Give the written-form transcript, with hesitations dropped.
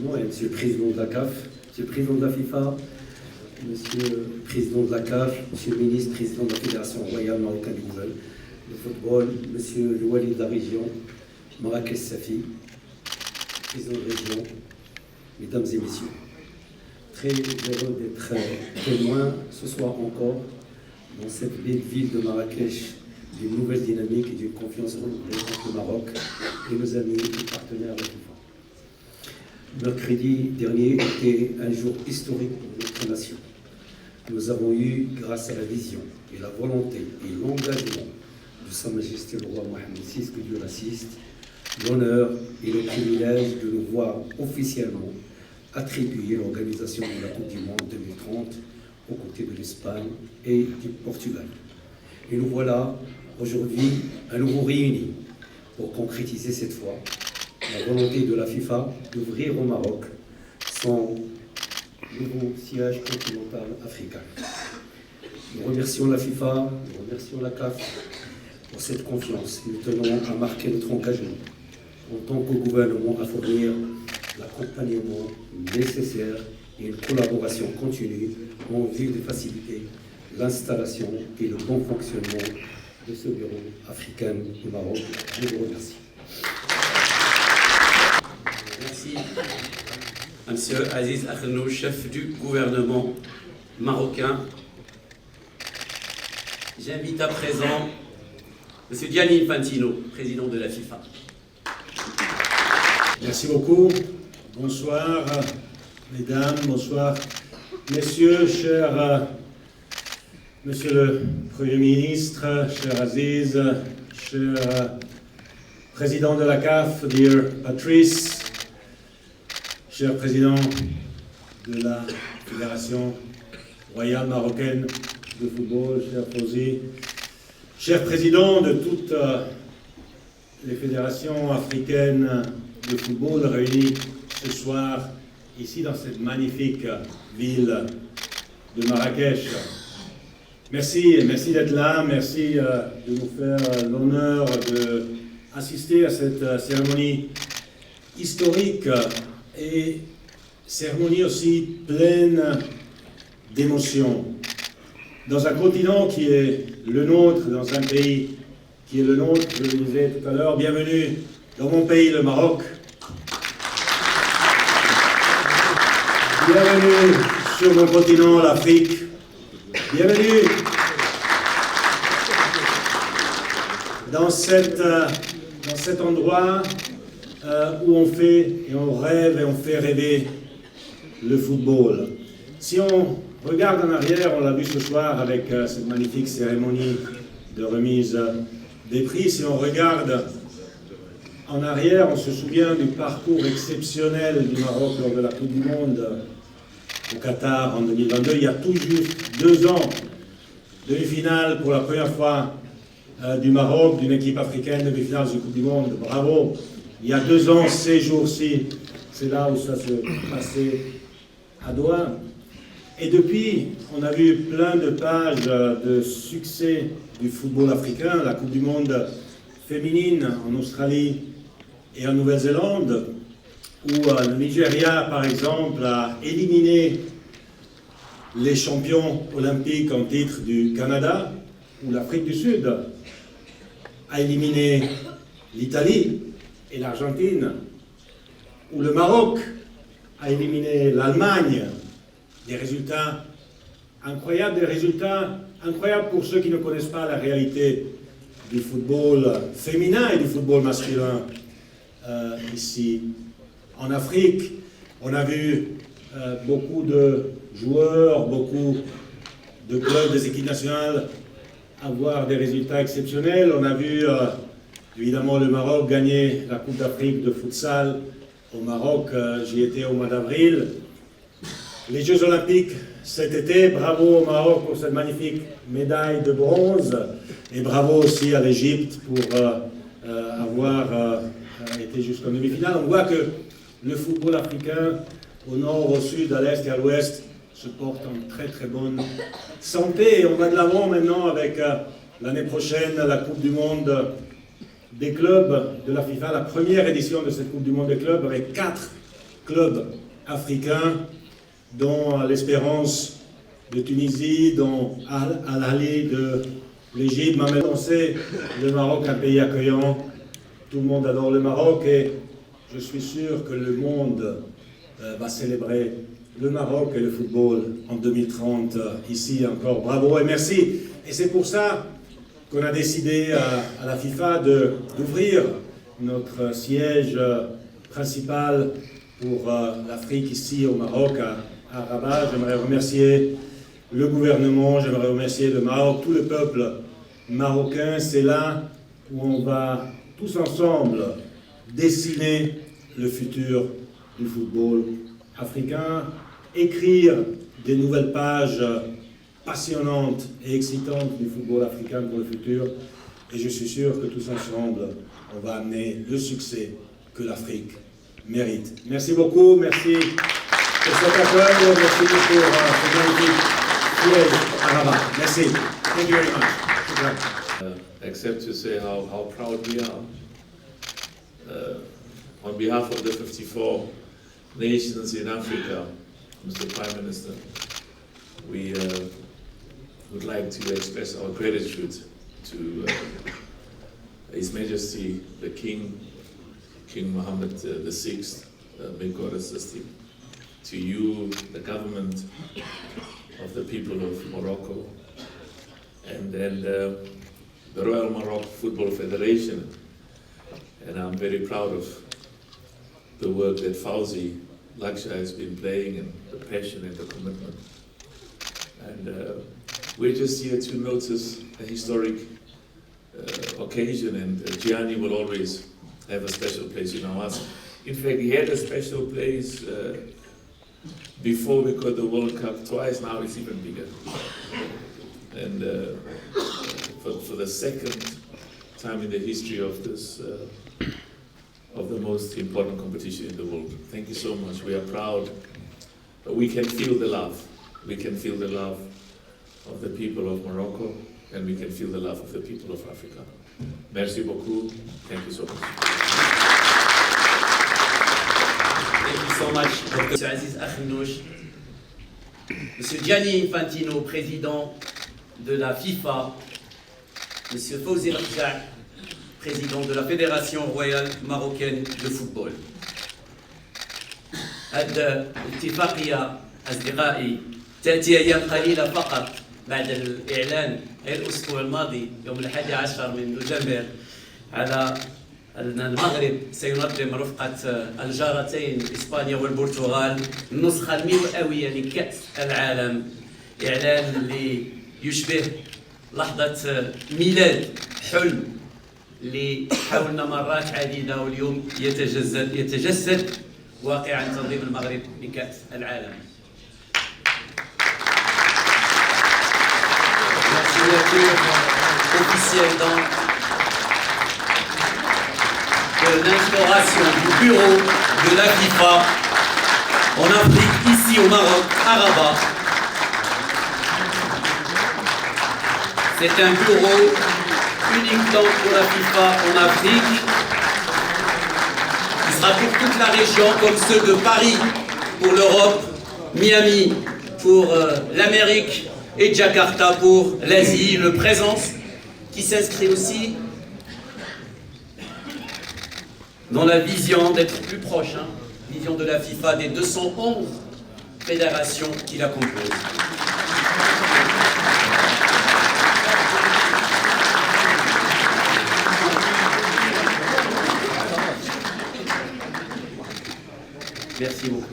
Président et Monsieur le Président de la CAF, Monsieur le Président de la FIFA, Monsieur le Président de la CAF, Monsieur le Ministre, Président de la Fédération Royale Marocaine de football, Monsieur le Wali de la région, Marrakech Safi, Président de région, Mesdames et Messieurs. Très heureux d'être témoin ce soir encore dans cette belle ville de Marrakech d'une nouvelle dynamique et d'une confiance renouvelée entre le Maroc et nos amis et partenaires de FIFA. Mercredi dernier était un jour historique pour notre nation. Nous avons eu, grâce à la vision et la volonté et l'engagement de Sa Majesté le roi Mohamed VI, que Dieu l'assiste, l'honneur et le privilège de nous voir officiellement attribuer l'organisation de la Coupe du Monde 2030 aux côtés de l'Espagne et du Portugal. Et nous voilà aujourd'hui à nouveau réunis pour concrétiser cette fois la volonté de la FIFA d'ouvrir au Maroc son nouveau siège continental africain. Nous remercions la FIFA, nous remercions la CAF pour cette confiance. Nous tenons à marquer notre engagement en tant que gouvernement à fournir l'accompagnement nécessaire et une collaboration continue en vue de faciliter l'installation et le bon fonctionnement de ce bureau africain du Maroc. Je vous remercie. Merci à M. Aziz Akhnou, chef du gouvernement marocain. J'invite à présent M. Gianni Infantino, président de la FIFA. Merci beaucoup. Bonsoir, mesdames, bonsoir, messieurs, cher Monsieur le Premier ministre, cher Aziz, cher président de la CAF, dear Patrice, cher président de la Fédération royale marocaine de football, cher Fauzi, cher président de toutes les fédérations africaines de football réunies ce soir ici dans cette magnifique ville de Marrakech. Merci d'être là, merci de nous faire l'honneur d'assister à cette cérémonie historique et cérémonie aussi pleine d'émotions. Dans un continent qui est le nôtre, dans un pays qui est le nôtre, je le disais tout à l'heure, bienvenue dans mon pays, le Maroc. Bienvenue sur mon continent, l'Afrique. Bienvenue dans cet endroit où on fait et on rêve et on fait rêver le football. Si on regarde en arrière, on l'a vu ce soir avec cette magnifique cérémonie de remise des prix, si on regarde en arrière, on se souvient du parcours exceptionnel du Maroc lors de la Coupe du Monde au Qatar en 2022. Il y a tout juste 2 ans, demi-finale pour la première fois du Maroc, d'une équipe africaine, demi-finale de la Coupe du Monde. Bravo! Il y a 2 ans, ces jours-ci, c'est là où ça se passait à Doha. Et depuis, on a vu plein de pages de succès du football africain, la Coupe du Monde féminine en Australie et en Nouvelle-Zélande, où le Nigeria, par exemple, a éliminé les champions olympiques en titre du Canada, où l'Afrique du Sud a éliminé l'Italie et l'Argentine, où le Maroc a éliminé l'Allemagne. Des résultats incroyables pour ceux qui ne connaissent pas la réalité du football féminin et du football masculin ici en Afrique. On a vu beaucoup de joueurs, beaucoup de clubs des équipes nationales avoir des résultats exceptionnels. On a vu évidemment le Maroc gagner la Coupe d'Afrique de futsal au Maroc. J'y étais au mois d'avril. Les Jeux Olympiques cet été, bravo au Maroc pour cette magnifique médaille de bronze et bravo aussi à l'Égypte pour avoir été jusqu'en demi-finale. On voit que le football africain, au nord, au sud, à l'est et à l'ouest, se porte en très très bonne santé. Et on va de l'avant maintenant avec l'année prochaine la Coupe du Monde des clubs de la FIFA, la première édition de cette Coupe du Monde des clubs avec 4 clubs africains, dont l'Espérance de Tunisie, dont Al-Ahli de l'Égypte. Maintenant, on sait le Maroc, un pays accueillant. Tout le monde adore le Maroc et je suis sûr que le monde va célébrer le Maroc et le football en 2030 ici encore. Bravo et merci. Et c'est pour ça qu'on a décidé à la FIFA d'ouvrir notre siège principal pour l'Afrique ici au Maroc, à Rabat. J'aimerais remercier le gouvernement, j'aimerais remercier le Maroc, tout le peuple marocain. C'est là où on va tous ensemble dessiner le futur du football africain, écrire des nouvelles pages passionnantes et excitantes du football africain pour le futur. Et je suis sûr que tous ensemble, on va amener le succès que l'Afrique mérite. Merci beaucoup, merci pour cet accueil, merci pour ce magnifique siège à Rabat. Merci. Thank you very much. Except to say how proud we are. On behalf of the 54 nations in Africa, Mr. Prime Minister, we would like to express our gratitude to His Majesty the King Mohammed VI, may God assist him, to you, the government of the people of Morocco, and then the Royal Morocco Football Federation. And I'm very proud of the work that Fawzi Laksha has been playing and the passion and the commitment. And we're just here to notice a historic occasion, and Gianni will always have a special place in our hearts. In fact, he had a special place before we got the World Cup twice. Now it's even bigger. And for the second time in the history of this, of the most important competition in the world. Thank you so much. We are proud. But we can feel the love. We can feel the love of the people of Morocco, and we can feel the love of the people of Africa. Merci beaucoup. Thank you so much. Thank you so much, Dr. Aziz Akhnouch. Monsieur Gianni Infantino, président de la FIFA, Monsieur Fawzi Lakja, président de la Fédération royale marocaine de football. هذه الاتفاقية أصدقائي تأتي أيام قليلة فقط بعد الإعلان الأسبوع الماضي يوم 11 من نوفمبر على أن المغرب سينظم رفقة الجارتين إسبانيا والبرتغال النسخة المئوية لكأس العالم. إعلان اللي يشبه لحظة ميلاد حلم اللي حاولنا مرات عديدة واليوم يتجسد واقعا تنظيم المغرب لكأس العالم. La signature officielle de l'instauration du bureau de la FIFA en Afrique, ici au Maroc, à Rabat. C'est un bureau uniquement pour la FIFA en Afrique, qui sera pour toute la région, comme ceux de Paris pour l'Europe, Miami pour l'Amérique et Jakarta pour l'Asie. Une présence qui s'inscrit aussi dans la vision d'être plus proche, vision de la FIFA des 211 fédérations qui la composent. Merci beaucoup.